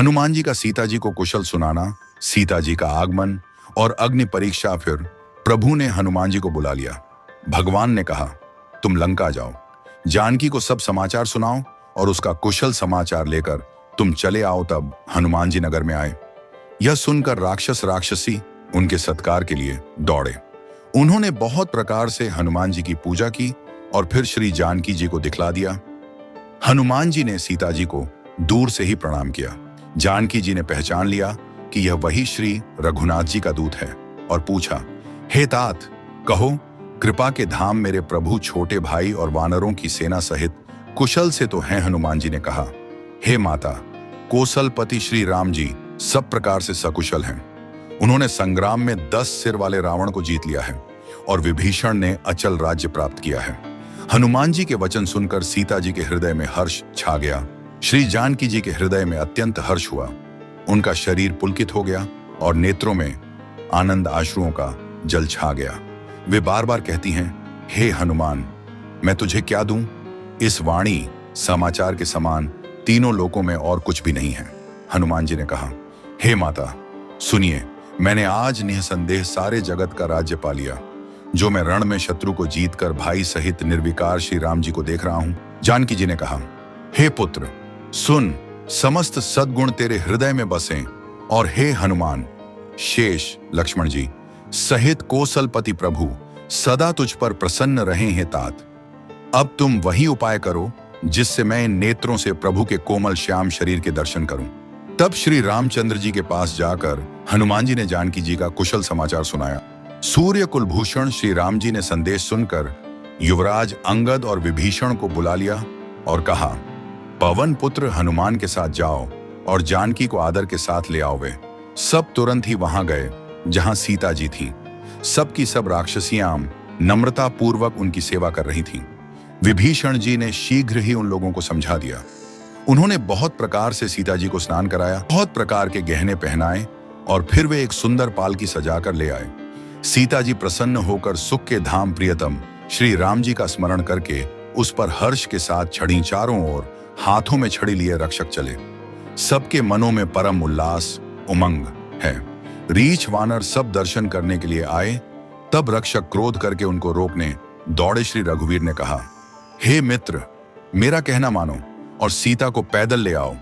हनुमान जी का सीता जी को कुशल सुनाना, सीता जी का आगमन और अग्नि परीक्षा। फिर प्रभु ने हनुमान जी को बुला लिया। भगवान ने कहा, तुम लंका जाओ, जानकी को सब समाचार सुनाओ और उसका कुशल समाचार लेकर तुम चले आओ। तब हनुमान जी नगर में आए। यह सुनकर राक्षस राक्षसी उनके सत्कार के लिए दौड़े। उन्होंने बहुत प्रकार से हनुमान जी की पूजा की और फिर श्री जानकी जी को दिखला दिया। हनुमान जी ने सीता जी को दूर से ही प्रणाम किया। जानकी जी ने पहचान लिया कि यह वही श्री रघुनाथ जी का दूत है और पूछा, हे तात, कहो, कृपा के धाम मेरे प्रभु छोटे भाई और वानरों की सेना सहित कुशल से तो हैं? हनुमान जी ने कहा, हे माता, कौशलपति श्री राम जी सब प्रकार से सकुशल हैं। उन्होंने संग्राम में 10 सिर वाले रावण को जीत लिया है और विभीषण ने अचल राज्य प्राप्त किया है। हनुमान जी के वचन सुनकर सीता जी के हृदय में हर्ष छा गया। श्री जानकी जी के हृदय में अत्यंत हर्ष हुआ। उनका शरीर पुलकित हो गया और नेत्रों में आनंद आश्रुओं का जल छा गया। वे बार बार कहती हैं, हे हनुमान, मैं तुझे क्या दूं? इस वाणी समाचार के समान तीनों लोकों में और कुछ भी नहीं है। हनुमान जी ने कहा, हे माता, सुनिए, मैंने आज निसंदेह सारे जगत का राज्य पा लिया, जो मैं रण में शत्रु को जीतकर भाई सहित निर्विकार श्री राम जी को देख रहा हूं। जानकी जी ने कहा, हे पुत्र, सुन, समस्त सद्गुण तेरे हृदय में बसें और हे हनुमान, शेष लक्ष्मण जी सहित कौशलपति प्रभु सदा तुझ पर प्रसन्न रहे हैं तात। अब तुम वही उपाय करो जिससे मैं इन नेत्रों से प्रभु के कोमल श्याम शरीर के दर्शन करूं। तब श्री रामचंद्र जी के पास जाकर हनुमान जी ने जानकी जी का कुशल समाचार सुनाया। सूर्य कुलभूषण श्री राम जी ने संदेश सुनकर युवराज अंगद और विभीषण को बुला लिया और कहा, पवन पुत्र हनुमान के साथ जाओ और जानकी को आदर के साथ ले आओ। वे सब तुरंत ही वहां गए जहां सीता जी थीं। सबकी सब राक्षसियां नम्रता पूर्वक उनकी सेवा कर रही थीं। विभीषण जी ने शीघ्र ही उन लोगों को समझा दिया। उन्होंने बहुत प्रकार से सीता जी को स्नान कराया, बहुत प्रकार के गहने पहनाए और फिर वे एक सुंदर पालकी सजाकर ले आए। सीता जी प्रसन्न होकर सुख के धाम प्रियतम श्री राम जी का स्मरण करके उस पर हर्ष के साथ छड़ी, चारों ओर हाथों में छड़ी लिए रक्षक चले। सबके मनों में परम उल्लास उमंग है। रीछ वानर सब दर्शन करने के लिए आए। तब रक्षक क्रोध करके उनको रोकने दौड़े। श्री रघुवीर ने कहा, हे मित्र, मेरा कहना मानो और सीता को पैदल ले आओ,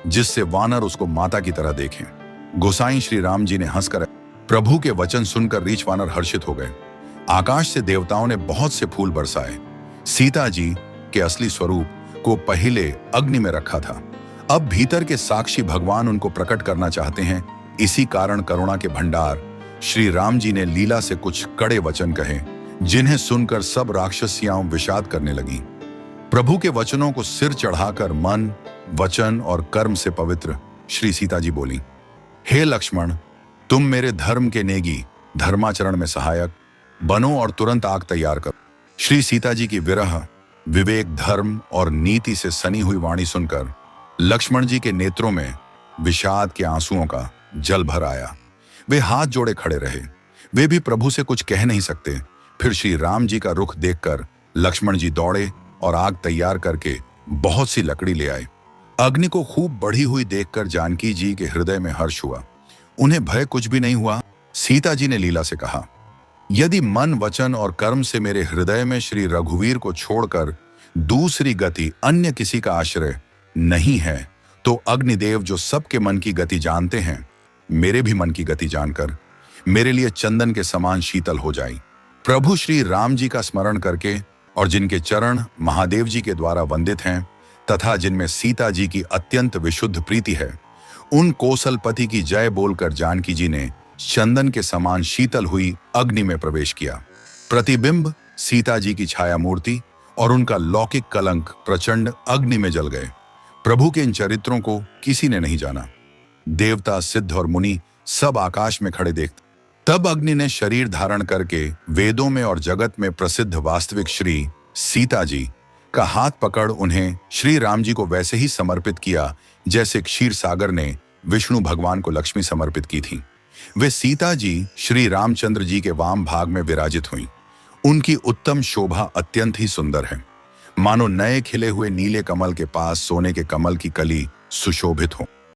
जिससे वानर उसको माता की तरह देखें। गोसाई श्री राम जी ने हंसकर प्रभु के वचन सुनकर रीछ वानर हर्षित हो गए। आकाश से देवताओं ने बहुत से फूल बरसाए। सीता जी के असली स्वरूप को पहले अग्नि में रखा था, अब भीतर के साक्षी भगवान उनको प्रकट करना चाहते हैं। इसी कारण करुणा के भंडार श्री राम जी ने लीला से कुछ कड़े वचन कहे, जिन्हें सुनकर सब राक्षसियां विषाद करने लगी। प्रभु के वचनों को सिर चढ़ाकर मन, वचन और कर्म से पवित्र श्री सीता जी बोली, हे लक्ष्मण, तुम मेरे धर्म के नेगी, धर्माचरण में सहायक बनो और तुरंत आग तैयार करो। श्री सीता जी की विरह, विवेक, धर्म और नीति से सनी हुई वाणी सुनकर लक्ष्मण जी के नेत्रों में विषाद के आंसुओं का जल भर आया। वे हाथ जोड़े खड़े रहे। वे भी प्रभु से कुछ कह नहीं सकते। फिर श्री राम जी का रुख देखकर लक्ष्मण जी दौड़े और आग तैयार करके बहुत सी लकड़ी ले आए। अग्नि को खूब बढ़ी हुई देखकर जानकी जी के हृदय में हर्ष हुआ। उन्हें भय कुछ भी नहीं हुआ। सीता जी ने लीला से कहा, यदि मन, वचन और कर्म से मेरे हृदय में श्री रघुवीर को छोड़कर दूसरी गति अन्य किसी का आश्रय नहीं है, तो अग्निदेव जो सबके मन की गति जानते हैं, मेरे भी मन की गति जानकर मेरे लिए चंदन के समान शीतल हो जाए। प्रभु श्री राम जी का स्मरण करके और जिनके चरण महादेव जी के द्वारा वंदित हैं तथा जिनमें सीता जी की अत्यंत विशुद्ध प्रीति है, उन कौशलपति की जय बोलकर जानकी जी ने चंदन के समान शीतल हुई अग्नि में प्रवेश किया। प्रतिबिंब सीता जी की छाया मूर्ति और उनका लौकिक कलंक प्रचंड अग्नि में जल गए। प्रभु के इन चरित्रों को किसी ने नहीं जाना। देवता, सिद्ध और मुनि सब आकाश में खड़े देखते। तब अग्नि ने शरीर धारण करके वेदों में और जगत में प्रसिद्ध वास्तविक श्री सीता जी का हाथ पकड़ उन्हें श्री राम जी को वैसे ही समर्पित किया जैसे क्षीर सागर ने विष्णु भगवान को लक्ष्मी समर्पित की थी। वे सीता जी श्री रामचंद्र जी के वाम भाग में विराजित हुईं। उनकी उत्तम शोभा अत्यंत ही सुंदर है, मानो नए खिले हुए नीले कमल के पास सोने के कमल की कली सुशोभित हो।